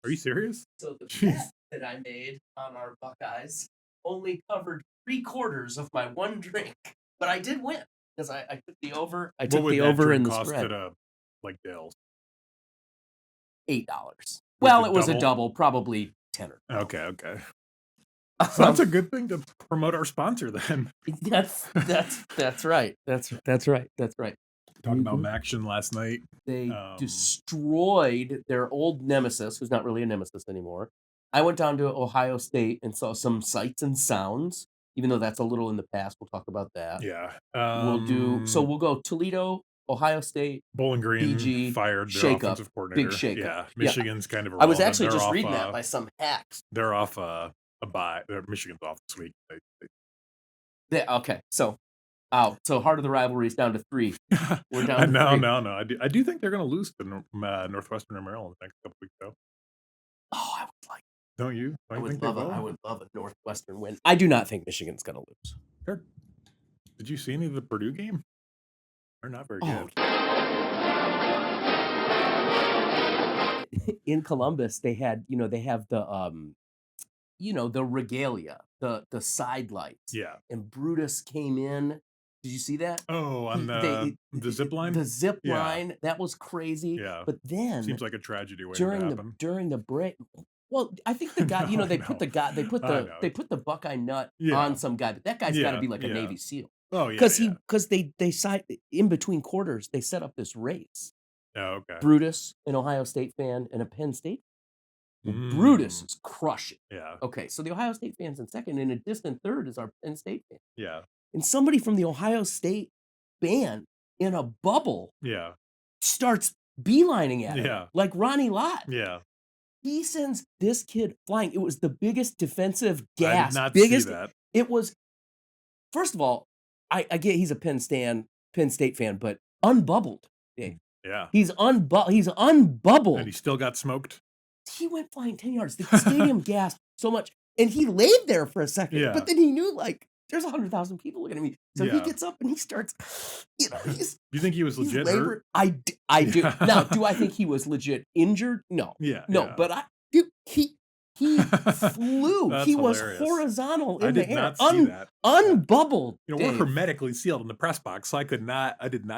Are you serious? So the Jeez. bet that I made on our Buckeyes only covered 3/4 of my one drink, but I did win because I took the over. I What took would the that over in drink the cost spread. at like Dale's? $8. Was Well, it it was a double? double, probably 10 or 12. Okay. So that's a good thing to promote our sponsor then. That's right. That's right. Talking about MACtion last night. They destroyed their old nemesis, who's not really a nemesis anymore. I went down to Ohio State and saw some sights and sounds, even though that's a little in the past. We'll talk about that. Yeah. We'll go Toledo, Ohio State, Bowling Green BG, fired their shake offensive up, coordinator. big shake Yeah. up. Michigan's kind of I was irrelevant. actually They're just off, reading that by some hacks. They're off a bye. Michigan's off this week. Okay, so Heart of the Rivalry is down to 3. We're down to 3. No. I do think they're going to lose to Northwestern or Maryland the next couple weeks, though. Oh, I would like. Don't you? I would love a Northwestern win. I do not think Michigan's going to lose. Sure. Did you see any of the Purdue game? They're not very good. In Columbus, they have the the regalia, the side lights. Yeah. And Brutus came in. Did you see that? Oh, on the zip line? The zip line. That was crazy. Yeah. But then seems like a tragedy during the break. Well, I think the guy, they put the Buckeye nut on some guy, but that guy's got to be like a Navy SEAL. Oh yeah. Because they in between quarters, they set up this race. Oh, okay. Brutus, an Ohio State fan, and a Penn State. Brutus is crushing. Yeah. Okay, so the Ohio State fan's in second, and a distant third is our Penn State fan. Yeah. And somebody from the Ohio State band in a bubble starts beelining at him, like Ronnie Lott. Yeah. He sends this kid flying. It was the biggest defensive gas. I did not see that. It was, first of all, I get he's a Penn State fan, but unbubbled, Dave. Yeah. He's unbubbled. And he still got smoked. He went flying 10 yards. The stadium gasped so much. And he laid there for a second. But then he knew, there's 100,000 people looking at me. So he gets up and he starts, Do you think he was legit hurt? I do. Now, do I think he was legit injured? No. No, but he flew. That's he hilarious. Was horizontal in the air. I did not see that. Unbubbled. We're hermetically sealed in the press box, so I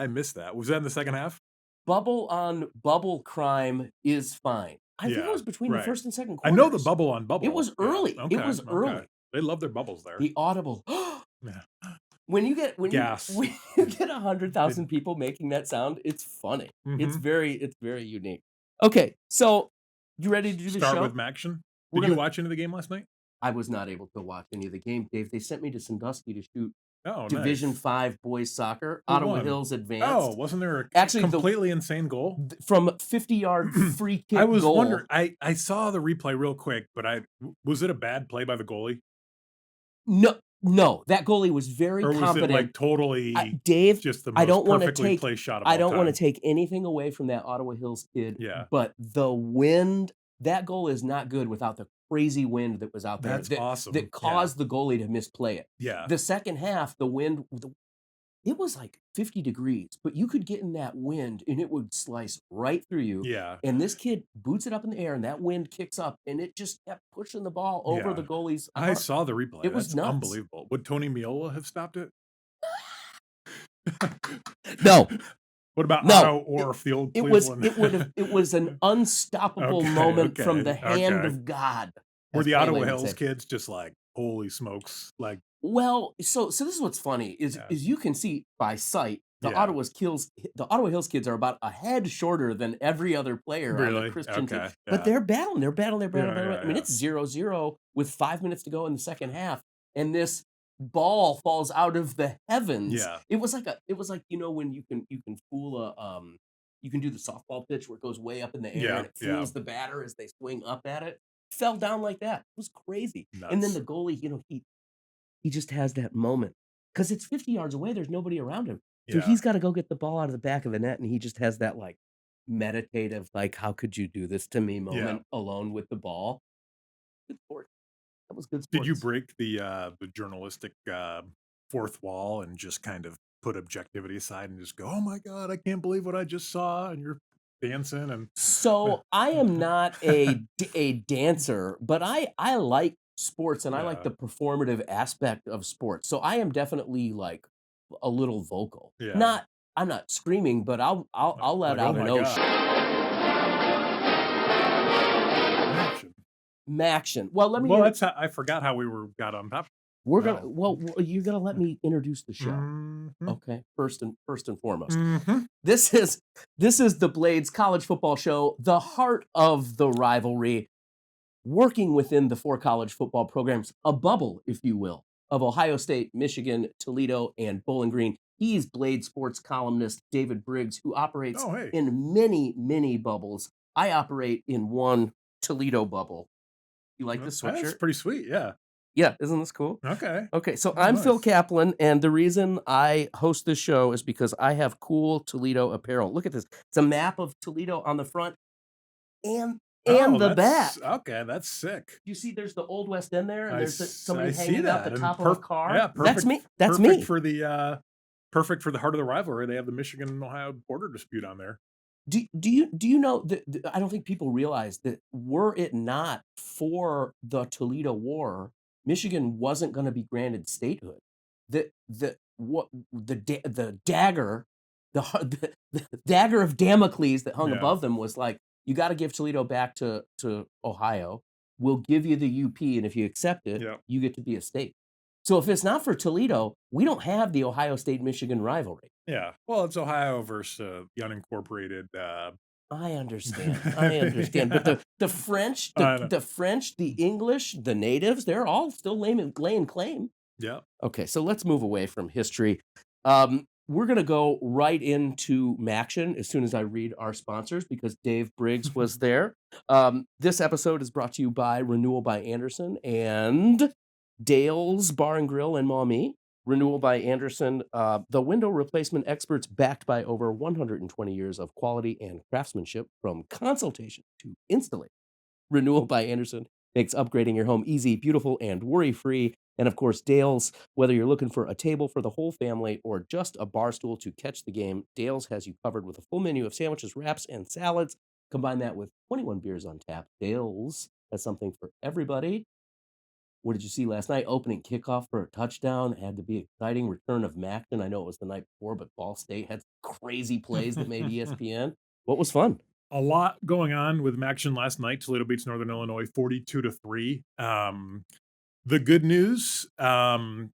missed that. Was that in the second half? Bubble on bubble crime is fine. I think it was between the first and second quarters. I know the bubble on bubble. It was early. Okay, It was early. They love their bubbles there. The audible. When you get 100,000 people making that sound, it's funny. Mm-hmm. It's very unique. Okay, so you ready to do the show? Start with MACtion. Did you watch any of the game last night? I was not able to watch any of the game, Dave. They sent me to Sandusky to shoot Oh, Division nice. 5 boys soccer. Who Ottawa won? Hills advanced. Oh, wasn't there completely insane goal? From 50-yard free kick I was goal. wondering. I saw the replay real quick, but was it a bad play by the goalie? No, that goalie was very competent. Was it totally Dave, just the most perfectly placed shot of all I don't time? want to take anything away from that Ottawa Hills kid. Yeah. But the wind, that goal is not good without the crazy wind that was out there. That's awesome. That caused the goalie to misplay it. Yeah. The second half, the wind, it was like 50 degrees, but you could get in that wind and it would slice right through you. Yeah. And this kid boots it up in the air and that wind kicks up and it just kept pushing the ball over the goalie's arm. I saw the replay. It was nuts. Unbelievable. Would Tony Meola have stopped it? No. What about Otto Orfield? It was an unstoppable moment from the hand of God. Were the Ottawa Hills kids just like, holy smokes, like? Well, so this is what's funny is you can see by sight the Ottawa Hills kids are about a head shorter than every other player on the Christian team. But they're battling. I mean, it's 0-0 with 5 minutes to go in the second half, and this ball falls out of the heavens. Yeah. It was like when you can fool you can do the softball pitch where it goes way up in the air and it fools the batter as they swing up at it. Fell down like that. It was crazy. Nuts. And then the goalie, he just has that moment because it's 50 yards away. There's nobody around him. So he's got to go get the ball out of the back of the net. And he just has that like meditative, like, how could you do this to me moment alone with the ball. Good sport. That was good sports. Did you break the journalistic fourth wall and just kind of put objectivity aside and just go, oh my God, I can't believe what I just saw? And you're dancing and. So I am not a dancer, but I like sports and I like Yeah, the performative aspect of sports. So I am definitely like a little vocal. yeah. I'm not screaming, but I'll let Like, oh out an my oh god, MACtion. MACtion. Well, let me Well, that's how I forgot how we got on top. we're gonna Wow. you're gonna let me introduce the show. Mhm. Okay. First and foremost. Mhm. This is the Blades College Football Show, the heart of the rivalry, working within the four college football programs, a bubble, if you will, of Ohio State, Michigan, Toledo, and Bowling Green. He's Blade sports columnist David Briggs, who operates Oh, hey. in many, many bubbles. I operate in one Toledo bubble. You like this That's sweatshirt? pretty sweet, yeah. Yeah, isn't this cool? Okay. Okay, so Oh, I'm Phil nice. Kaplan, and the reason I host this show is because I have cool Toledo apparel. Look at this. It's a map of Toledo on the front and Oh, the back. that's okay, that's sick. You see there's the Old West End there, and there's I somebody see hanging out the that, and top of a car. yeah, That's perfect me. That's perfect me. for perfect for the heart of the rivalry. They have the Michigan and Ohio border dispute on there. Do you know that I don't think people realize that were it not for the Toledo War, Michigan wasn't gonna be granted statehood. The dagger, the dagger of Damocles that hung Yeah, above them was like, "You gotta give Toledo back to Ohio. We'll give you the UP, and if you accept it, yeah, you get to be a state." So if it's not for Toledo, we don't have the Ohio State-Michigan rivalry. yeah. Well, it's Ohio versus, the unincorporated, I understand, but yeah, the French, I know. the French, the English, the natives, they're all still laying claim. Yeah. Okay, so let's move away from history. We're gonna go right into MACtion as soon as I read our sponsors because Dave Briggs was there. This episode is brought to you by Renewal by Anderson and Dale's Bar and Grill in Maumee. Renewal by Anderson, the window replacement experts backed by over 120 years of quality and craftsmanship from consultation to installation. Renewal by Anderson makes upgrading your home easy, beautiful, and worry-free. And of course, Dale's, whether you're looking for a table for the whole family or just a bar stool to catch the game, Dale's has you covered with a full menu of sandwiches, wraps, and salads. Combine that with 21 beers on tap. Dale's has something for everybody. What did you see last night? Opening kickoff for a touchdown. It had to be exciting. Return of MACton. I know it was the night before, but Ball State had crazy plays that made ESPN. What was fun? A lot going on with MACtion last night. Toledo beats Northern Illinois 42-3. The good news, awesome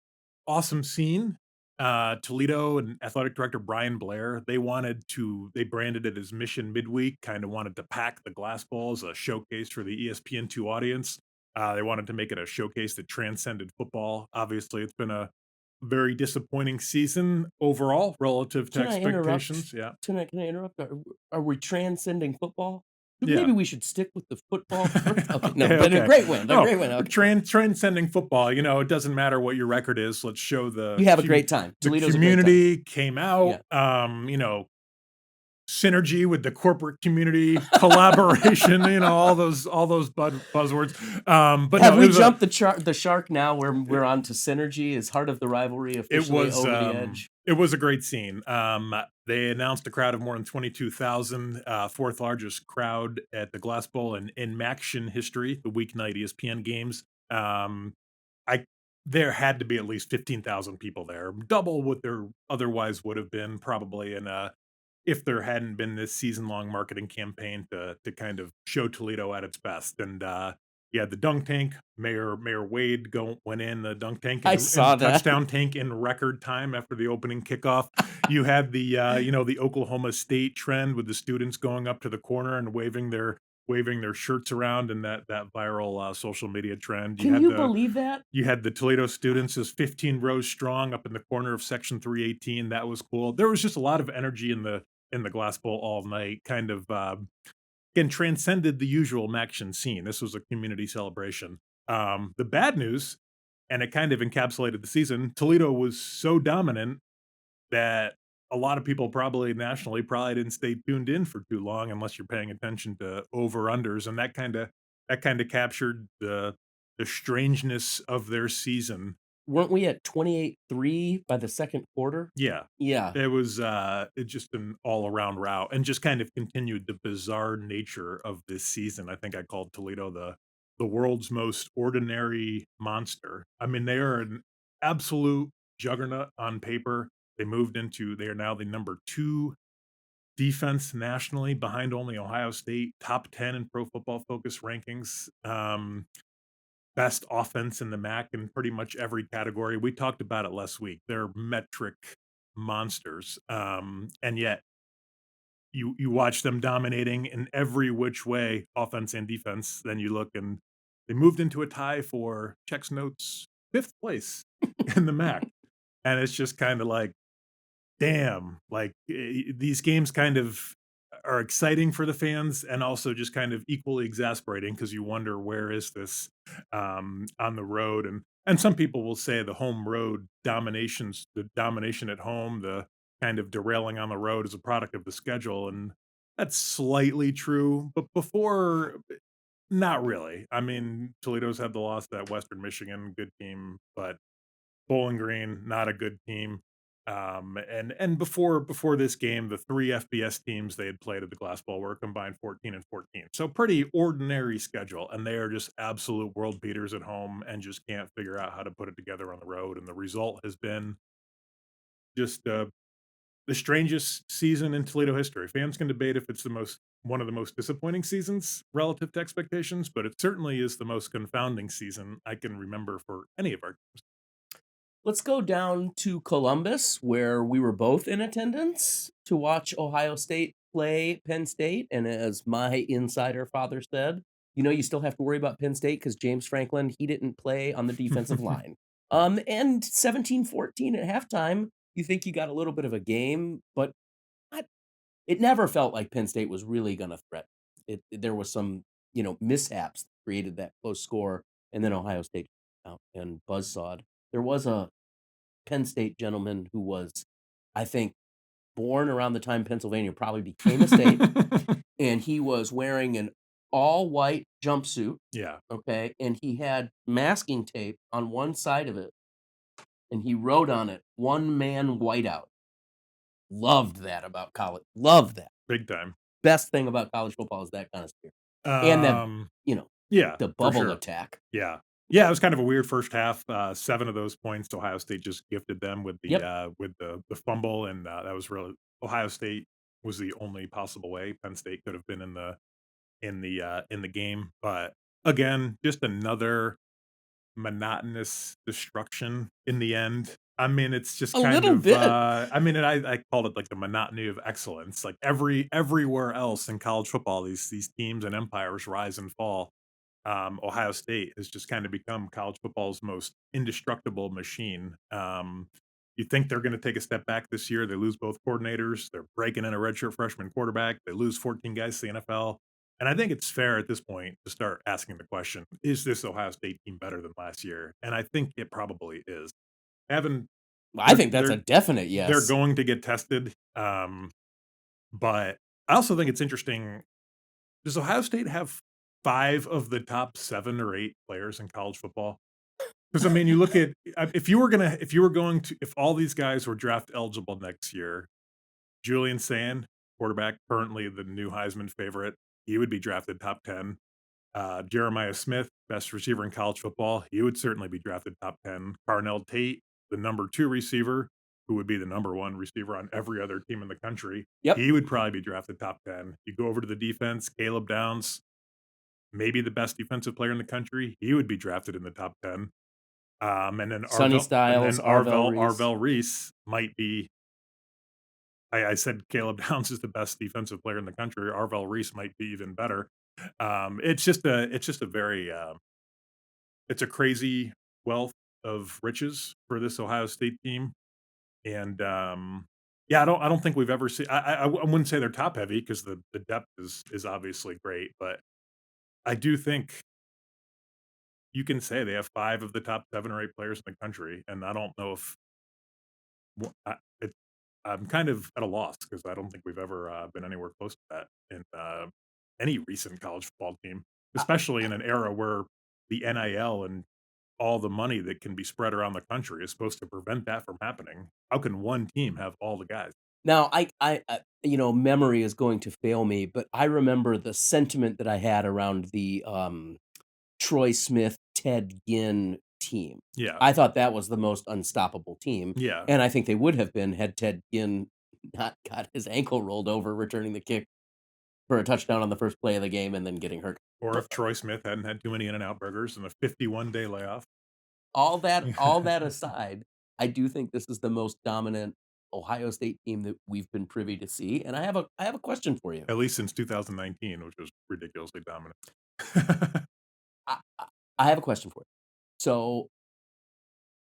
scene. Toledo and athletic director Brian Blair, they branded it as Mission Midweek, kind of wanted to pack the Glass Bowl as a showcase for the ESPN2 audience. They wanted to make it a showcase that transcended football. Obviously, it's been a very disappointing season overall relative to Can I interrupt? expectations. Yeah. Can I interrupt? Are we transcending football? Yeah. Maybe we should stick with the football first. Okay, no, Okay, but a okay. great win. A No, great win. Okay. transcending football, it doesn't matter what your record is. Let's show You have a great time. the Toledo's a great time. community came out, Yeah. synergy with the corporate community, collaboration, all those buzzwords. But Have no, we jumped the shark now? We're on to synergy as heart of the rivalry it officially was over the edge. it was a great scene. They announced a crowd of more than 22,000, fourth largest crowd at the Glass Bowl in MACtion history, the weeknight ESPN games. I There had to be at least 15,000 people there, double what there otherwise would have been probably if there hadn't been this season-long marketing campaign to kind of show Toledo at its best. And you had the dunk tank, Mayor Wade went in the dunk tank I and saw the that. touchdown tank in record time after the opening kickoff. You had the Oklahoma State trend with the students going up to the corner and waving their shirts around, and that viral social media trend. Can you believe that? You had the Toledo students as 15 rows strong up in the corner of section 318. That was cool. There was just a lot of energy in the Glass Bowl all night, kind of again transcended the usual MACtion scene. This was a community celebration. The bad news, and it kind of encapsulated the season, Toledo was so dominant that a lot of people probably nationally probably didn't stay tuned in for too long unless you're paying attention to over-unders, and that kinda captured the strangeness of their season weren't we at 28-3 by the second quarter? Yeah. Yeah. It was, it just an all-around rout and just kind of continued the bizarre nature of this season. I think I called Toledo the world's most ordinary monster. I mean, they are an absolute juggernaut on paper. They are now the number 2 defense nationally behind only Ohio State, top 10 in Pro Football Focus rankings. Best offense in the MAC in pretty much every category. We talked about it last week. They're metric monsters, and yet you watch them dominating in every which way, offense and defense. Then you look and they moved into a tie for checks notes 5th place in the MAC, and it's just kind of like, damn, like, these games kind of are exciting for the fans and also just kind of equally exasperating because you wonder where is this, on the road, and some people will say the domination at home, the kind of derailing on the road is a product of the schedule, and that's slightly true, but before not really. I mean, Toledo's had the loss at Western Michigan, good team, but Bowling Green, not a good team. And before this game, the 3 FBS teams they had played at the Glass Bowl were combined 14 and 14. So pretty ordinary schedule, and they are just absolute world beaters at home and just can't figure out how to put it together on the road. And the result has been just the strangest season in Toledo history. Fans can debate if it's the most one of the most disappointing seasons relative to expectations, but it certainly is the most confounding season I can remember for any of our teams. Let's go down to Columbus, where we were both in attendance to watch Ohio State play Penn State, and as my insider father said, you still have to worry about Penn State because James Franklin, he didn't play on the defensive line. And 17-14 at halftime, you think you got a little bit of a game, but I it never felt like Penn State was really gonna threaten. There was some, mishaps that created that close score, and then Ohio State out and buzzsawed. There was a Penn State gentleman who was, I think, born around the time Pennsylvania probably became a state, and he was wearing an all-white jumpsuit, Yeah. okay, and he had masking tape on one side of it, and he wrote on it, "One man whiteout." Loved that about college. Loved that. Big time. Best thing about college football is that kind of spirit. And then, Um, yeah, the for bubble sure. attack. Yeah. Yeah, it was kind of a weird first half. 7 of those points, Ohio State just gifted them Yep. with the fumble, and, that was really Ohio State was the only possible way Penn State could have been in the game, but again, just another monotonous destruction in the end. I mean, it's just A kind little of, bit. I mean, and I called it like the monotony of excellence. Like everywhere else in college football, these teams and empires rise and fall. Ohio State has just kind of become college football's most indestructible machine. You think they're going to take a step back this year? They lose both coordinators. They're breaking in a redshirt freshman quarterback. They lose 14 guys to the NFL. And I think it's fair at this point to start asking the question, is this Ohio State team better than last year? And I think it probably is. Haven't I think that's a definite they're yes. going to get tested. But I also think it's interesting. Does Ohio State have 5 of the top 7 or 8 players in college football? Because I mean, you look at if all these guys were draft eligible next year, Julian Sand, quarterback, currently the new Heisman favorite, he would be drafted top 10. Jeremiah Smith, best receiver in college football, he would certainly be drafted top 10. Carnell Tate, the number 2 receiver, who would be the number 1 receiver on every other team in the country, Yep. he would probably be drafted top 10. You go over to the defense, Caleb Downs, maybe the best defensive player in the country, he would be drafted in the top 10. And then Sonny Styles, Arvell Reese. Arvell Reese might be. I said Caleb Downs is the best defensive player in the country. Arvell Reese might be even better. It's just a very it's a crazy wealth of riches for this Ohio State team, and yeah, I don't think we've ever seen. I wouldn't say they're top heavy because the depth is obviously great, but I do think you can say they have 5 of the top 7 or 8 players in the country, and I don't know if wha I it I'm kind of at a loss because I don't think we've ever, been anywhere close to that in, any recent college football team, I especially in an era where the NIL and all the money that can be spread around the country is supposed to prevent that from happening. How can one team have all the guys? Now, memory is going to fail me, but I remember the sentiment that I had around the, Troy Smith, Ted Ginn team. Yeah. I thought that was the most unstoppable team, Yeah. and I think they would have been had Ted Ginn not got his ankle rolled over returning the kick for a touchdown on the first play of the game and then getting hurt. Or if Troy Smith hadn't had too many In-N-Out burgers and a 51-day layoff. All that aside, I do think this is the most dominant Ohio State team that we've been privy to see, and I have a question for you. At least since 2019, which was ridiculously dominant. I have a question for you. So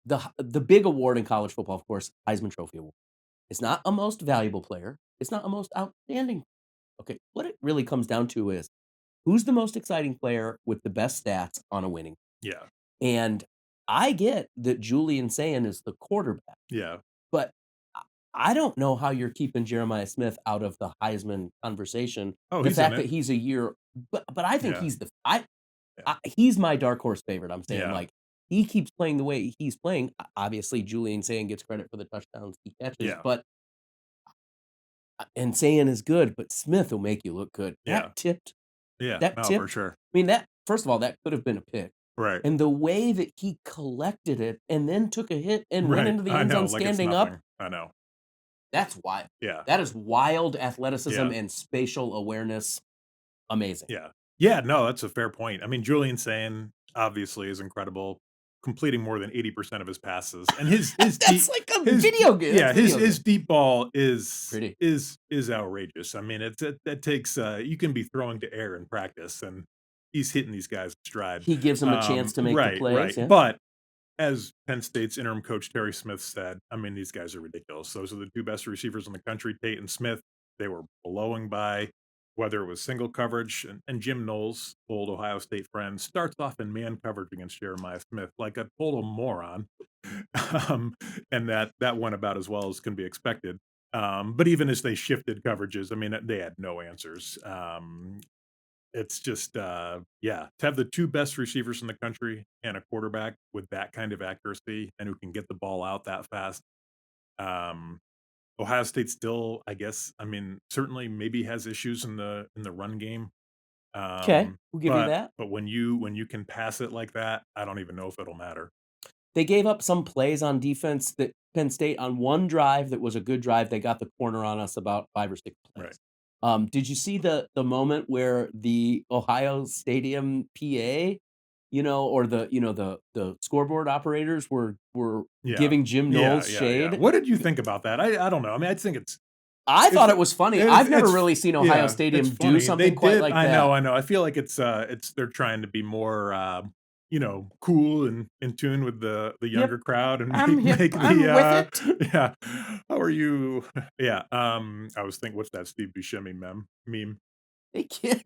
the big award in college football, of course, Heisman Trophy Award. It's not a most valuable player. It's not a most outstanding. Okay, what it really comes down to is who's the most exciting player with the best stats on a winning. Yeah. And I get that Julian Sayin is the quarterback, Yeah. but I don't know how you're keeping Jeremiah Smith out of the Heisman conversation. Oh, The he's in fact that it. he's a year, but I think Yeah. he's Yeah. he's my dark horse favorite. I'm saying Yeah. like he keeps playing the way he's playing. Obviously, Julian Sayin gets credit for the touchdowns he catches, Yeah. but and Sayin is good, but Smith will make you look good. Yeah. That tipped, Yeah. that No, tipped. for sure. I mean, that first of all, that could have been a pick. Right. And the way that he collected it and then took a hit and went Right. into the I end know, zone like it's standing up, nothing. I know. that's wild. Yeah. That is wild athleticism Yeah. and spatial awareness. Amazing. Yeah. Yeah, no, that's a fair point. I mean, Julian Sayin obviously is incredible, completing more than 80% of his passes. And his That's deep like a his video game. yeah, That's video his game. deep ball is Pretty. is outrageous. I mean, that takes you can be throwing to air in practice and he's hitting these guys in stride. He gives them a chance to make the Right, plays. right. Yeah. But as Penn State's interim coach Terry Smith said, I mean, these guys are ridiculous. Those are the two best receivers in the country, Tate and Smith. They were blowing by, whether it was single coverage. And Jim Knowles, old Ohio State friend, starts off in man coverage against Jeremiah Smith like a total moron. And that went about as well as can be expected. But even as they shifted coverages, I mean, they had no answers. It's just, yeah, to have the two best receivers in the country and a quarterback with that kind of accuracy and who can get the ball out that fast. Um, Ohio State still, I guess, I mean, certainly maybe has issues in the run game. Okay, we'll give you that. But when you can pass it like that, I don't even know if it'll matter. They gave up some plays on defense that Penn State on one drive that was a good drive. They got the corner on us about 5 or 6 plays. Right. Did you see the moment where the Ohio Stadium PA, or the scoreboard operators were Yeah. giving Jim Knowles Yeah. shade? What did you think about that? I don't know. I mean, I think I thought it was funny. I've never really seen Ohio yeah, Stadium it's do funny. something quite like that. I know. I feel like it's they're trying to be more cool and in tune with the younger crowd and I'm hip. make I'm the with it. yeah. How are you? Yeah. I was thinking, what's that Steve Buscemi meme? Hey, kid,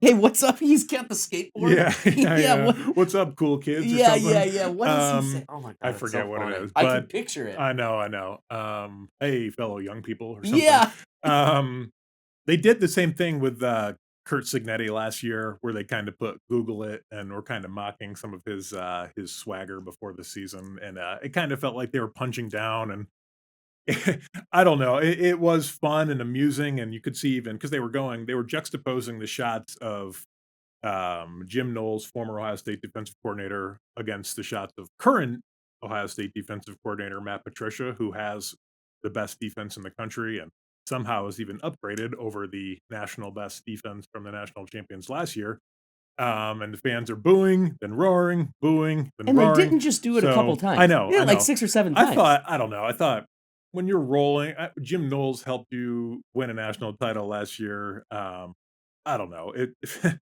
hey, what's up? He's got the skateboard. Yeah. What's up, cool kids? Or something? Yeah. What does he say? Oh my god, I it's forget so what funny. it is. I But can picture it. I know. Hey, fellow young people, or something. Yeah. They did the same thing with Kurt Signetti last year, where they kind of put Google it and were kind of mocking some of his swagger before the season, and it kind of felt like they were punching down. And I don't know, it was fun and amusing, and you could see even because they were juxtaposing the shots of Jim Knowles, former Ohio State defensive coordinator, against the shots of current Ohio State defensive coordinator Matt Patricia, who has the best defense in the country and somehow is even upgraded over the national best defense from the national champions last year. And the fans are booing, then roaring, booing, then And roaring. they didn't just do it a couple times. I know. They did I it like know. 6 or 7 times. I don't know. I thought when you're rolling, Jim Knowles helped you win a national title last year. I don't know. It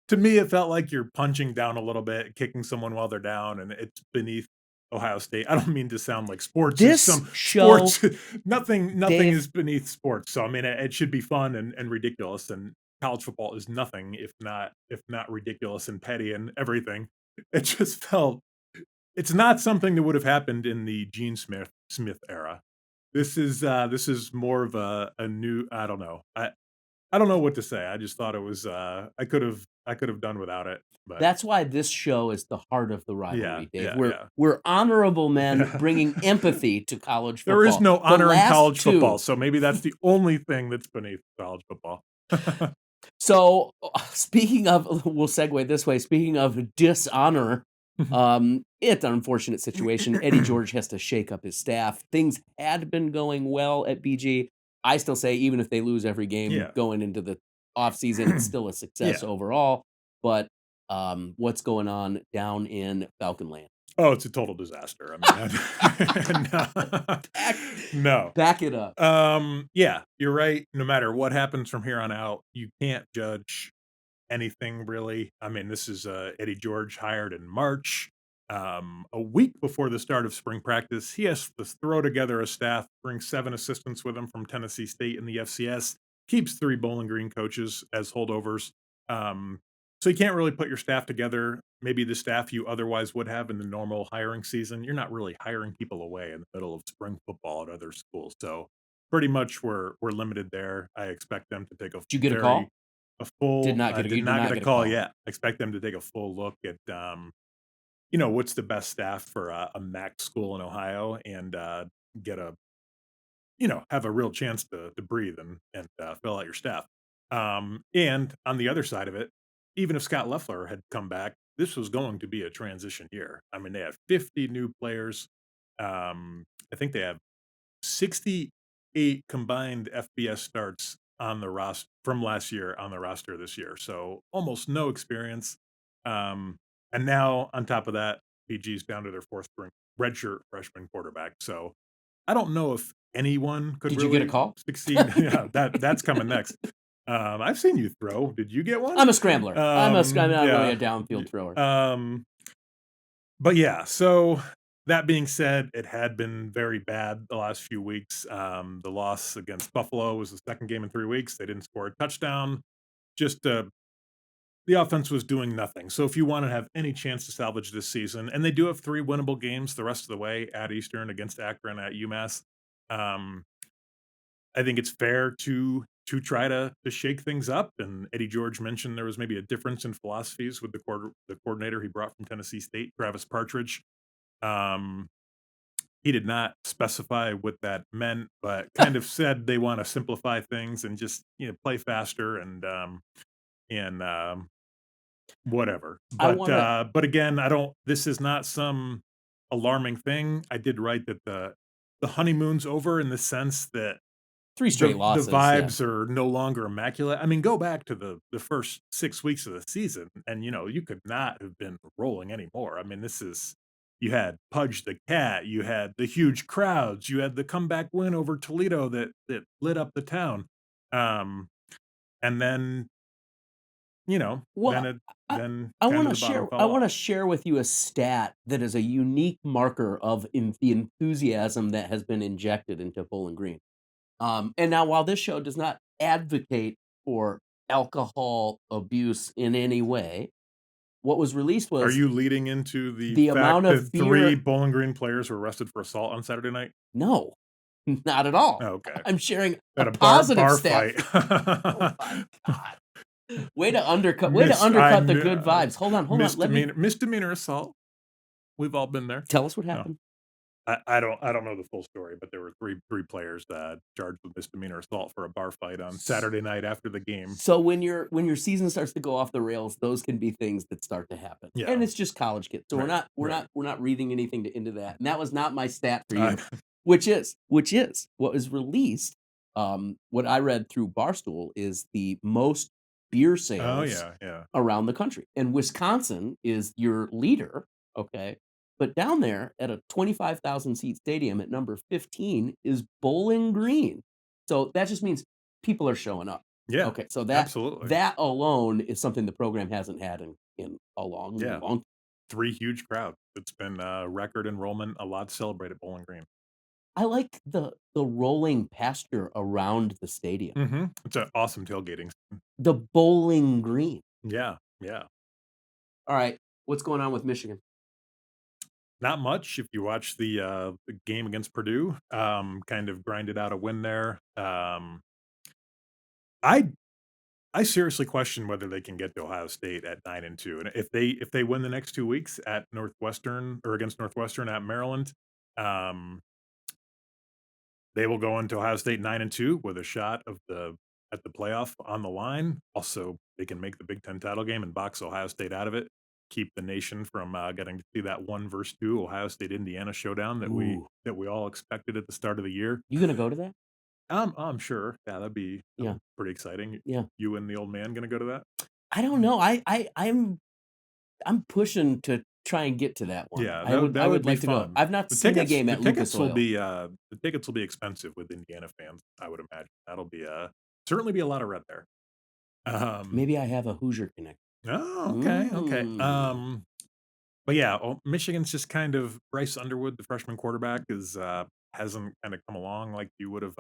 to me, it felt like you're punching down a little bit, kicking someone while they're down, and it's beneath Ohio State. I don't mean to sound like sports. This show, sports, nothing Dave, is beneath sports. So I mean, it should be fun and ridiculous. And college football is nothing if not ridiculous and petty and everything. It just felt it's not something that would have happened in the Gene Smith era. This is more of a new. I don't know. I don't know what to say. I just thought it was, I could have done without it, but That's why this show is the heart of the yeah, rivalry, Dave. yeah, We're yeah. we're honorable men Yeah. bringing empathy to college There is football. no The honor in last college football, 2. so maybe that's the only thing that's beneath college football. So, speaking of we'll segue this way. Speaking of dishonor, it's an unfortunate situation. Eddie George has to shake up his staff. Things had been going well at BG. I still say even if they lose every game Yeah. going into the offseason, it's still a success Yeah. overall. But, what's going on down in Falcon Land? Oh, it's a total disaster. I mean, Back no. back it up. Yeah, you're right. No matter what happens from here on out, you can't judge anything really. I mean, this is Eddie George hired in March. A week before the start of spring practice, he has to throw together a staff, bring 7 assistants with him from Tennessee State and the FCS, keeps 3 Bowling Green coaches as holdovers. Um, so you can't really put your staff together. Maybe the staff you otherwise would have in the normal hiring season. You're not really hiring people away in the middle of spring football at other schools. So pretty much we're limited there. I expect them to take Did you get a call? I did You did not not get a get a call call. yet. I expect them to take a full look at, what's the best staff for a MAC school in Ohio and get a, have a real chance to breathe and fill out your staff. And on the other side of it, even if Scott Loeffler had come back, this was going to be a transition year. I mean, they have 50 new players. I think they have 68 combined FBS starts on the roster from last year on the roster this year. So almost no experience. Um, and now on top of that, PG's down to their fourth string redshirt freshman quarterback. So I don't know if anyone could Did you get a really call? succeed. Yeah, that's coming next. I've seen you throw. Did you get one? I'm a scrambler. I'm not really Yeah. a downfield thrower. But yeah, so that being said, it had been very bad the last few weeks. The loss against Buffalo was the second game in 3 weeks. They didn't score a touchdown. Just the offense was doing nothing. So if you want to have any chance to salvage this season, and they do have 3 winnable games the rest of the way at Eastern, against Akron, at UMass. Um, I think it's fair to try to shake things up. And Eddie George mentioned there was maybe a difference in philosophies with the coordinator he brought from Tennessee State, Travis Partridge. Um, he did not specify what that meant, but kind of said they want to simplify things and just play faster and whatever. I wanna But again, I don't. This is not some alarming thing. I did write that the honeymoon's over in the sense that 3 straight the losses, yeah. vibes are no longer immaculate. I mean, go back to the first 6 weeks of the season, and, you could not have been rolling anymore. I mean, this is you had Pudge the Cat, you had the huge crowds, you had the comeback win over Toledo that lit up the town. Um, and then, then Well, it I then I kind of wanna the bottom share I fell off. wanna share with you a stat that is a unique marker of the enthusiasm that has been injected into Bowling Green. And now while this show does not advocate for alcohol abuse in any way, what was released Are was you leading into the the fact amount that of 3 beer. Bowling Green players were arrested for assault on Saturday night? No, not at all. Oh, okay. I'm sharing a At a positive bar stat. fight. Oh my god. Way to Mis I undercut the mi good vibes. Hold on, let me misdemeanor assault. We've all been there. tell us what No, happened. I don't know the full story, but there were three players, charged with misdemeanor assault for a bar fight on Saturday night after the game. So when your season starts to go off the rails, those can be things that start to happen. Yeah, And it's just college kids. So right, right. we're not reading anything into that. And that was not my stat for I you, which is what was released. What I read through Barstool is the most beer Oh, sales yeah, yeah. around the country. And Wisconsin is your leader, okay? But down there at a 25,000 seat stadium at number 15 is Bowling Green. So that just means people are showing up. Yeah, Okay, so absolutely. that alone is something the program hasn't had in a Yeah, long. 3 huge crowds. It's been, record enrollment, a lot to celebrate at Bowling Green. I like the rolling pasture around the stadium. It's an awesome tailgating. The Bowling Green. Yeah, yeah. All right, what's going on with Michigan? Not much. If you watch the game against Purdue, kind of grinded out a win there. I I seriously question whether they can get to Ohio State at 9-2, and if they win the next 2 weeks at Northwestern or against Northwestern at Maryland, um, they will go into Ohio State 9-2 with a shot of the at the playoff on the line. Also, they can make the Big Ten title game and box Ohio State out of it. Keep the nation from getting to see that 1 versus 2 Ohio State Indiana showdown Ooh. that we all expected at the start of the year. You gonna go to that? I'm sure. Yeah, that'd be Yeah. pretty exciting. Yeah. You and the old man gonna go to that? I don't know. I'm pushing to try and get to that one. Yeah, I would be like to go. fun. I've not seen a game at Lucas Oil. The tickets will be expensive with Indiana fans, I would imagine. That'll be certainly be a lot of red there. Maybe I have a Hoosier connection. Oh, okay, okay. Mm. But yeah, Michigan's just kind of Bryce Underwood, the freshman quarterback, is hasn't kind of come along like you would have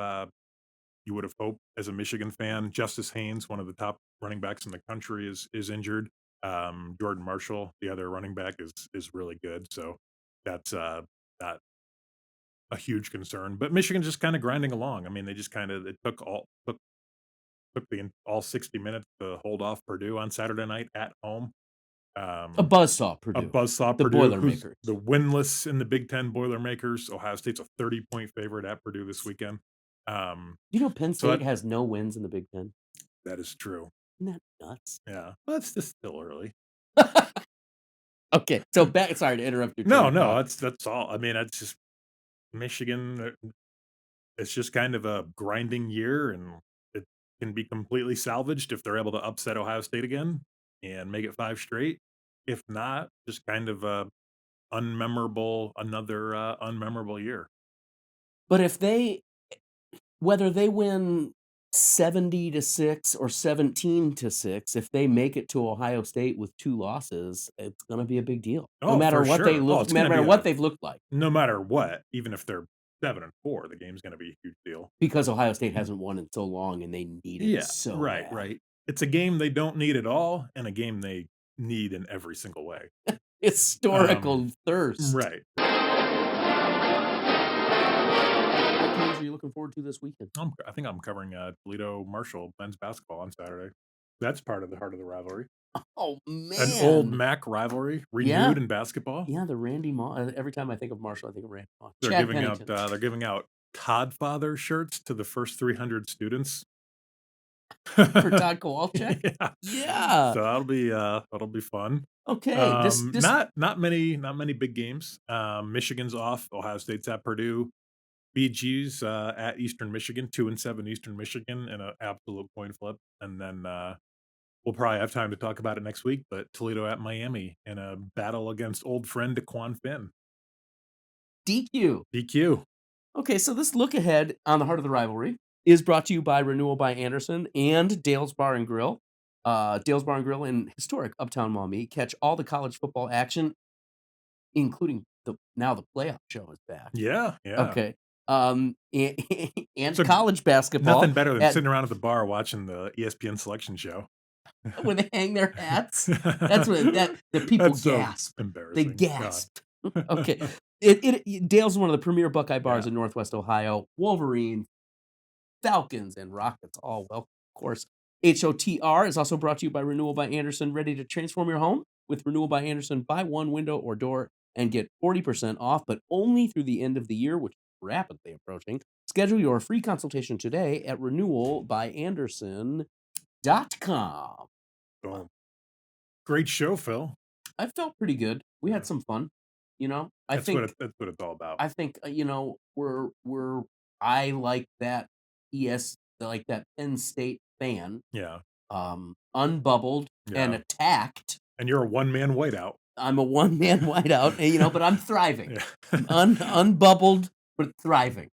hoped as a Michigan fan. Justice Haynes, one of the top running backs in the country, is injured. Jordan Marshall, the other running back, is really good. So that's not a huge concern. But Michigan's just kind of grinding along. I mean, they just kind of it took the all 60 minutes to hold off Purdue on Saturday night at home. A buzzsaw A Purdue. buzzsaw The Purdue, who's Boilermakers. the winless in the Big Ten Boilermakers. Ohio State's a 30-point favorite at Purdue this weekend. You know Penn so State has no wins in the Big Ten? that is true. Isn't that nuts? Yeah, but it's just still early. Okay, so back. Sorry to interrupt your. No, that's all. I mean, it's just Michigan. It's just kind of a grinding year, and it can be completely salvaged if they're able to upset Ohio State again and make it 5 straight. If not, just kind of another unmemorable year. But if whether they win 70-6 or 17-6, if they make it to Ohio State with 2 losses, it's going to be a big deal. No Oh, matter for what sure. they look, it's no gonna matter be what they've looked like, no matter what, even if they're 7-4, the game's going to be a huge deal. because Ohio State hasn't won in so long, and they need it Yeah, so right, bad. right. It's a game they don't need at all, and a game they need in every single way. Historical thirst. Right. What games are you looking forward to this weekend? I think I'm covering Toledo Marshall men's basketball on Saturday. That's part of the heart of the rivalry. Oh man, An old MAC rivalry renewed in basketball. Yeah, the Randy Moss. Every time I think of Marshall, I think of Randy Moss. They're giving out Codfather shirts to the first 300 students for Todd Kowalczyk. Yeah. So that'll be fun. Okay. Not many big games. Michigan's off. Ohio State's at Purdue. BG's at Eastern Michigan, 2-7 Eastern Michigan in an absolute coin flip. And then we'll probably have time to talk about it next week, but Toledo at Miami in a battle against old friend DeQuan Finn. DQ. Okay, so this look ahead on the heart of the rivalry is brought to you by Renewal by Anderson and Dale's Bar and Grill. Dale's Bar and Grill in historic Uptown Maumee. Catch all the college football action, including the playoff show is back. Yeah. Okay. And college basketball. Nothing better than sitting around at the bar watching the ESPN selection show. When they hang their hats. That's what the people gasp. So embarrassing. They gasp. Okay. Dale's one of the premier Buckeye bars in Northwest Ohio. Wolverines, Falcons, and Rockets all welcome, of course. HOTR is also brought to you by Renewal by Anderson. Ready to transform your home? With Renewal by Anderson, buy one window or door and get 40% off, but only through the end of the year, which is rapidly approaching. Schedule your free consultation today at renewalbyanderson.com. Oh. Great show, Phil. I felt pretty good. We had some fun. That's what it's all about. I think I like that like that Penn State fan. Yeah. Unbubbled and attacked. And you're a one-man whiteout. I'm a one-man whiteout, but I'm thriving. Unbubbled but thriving.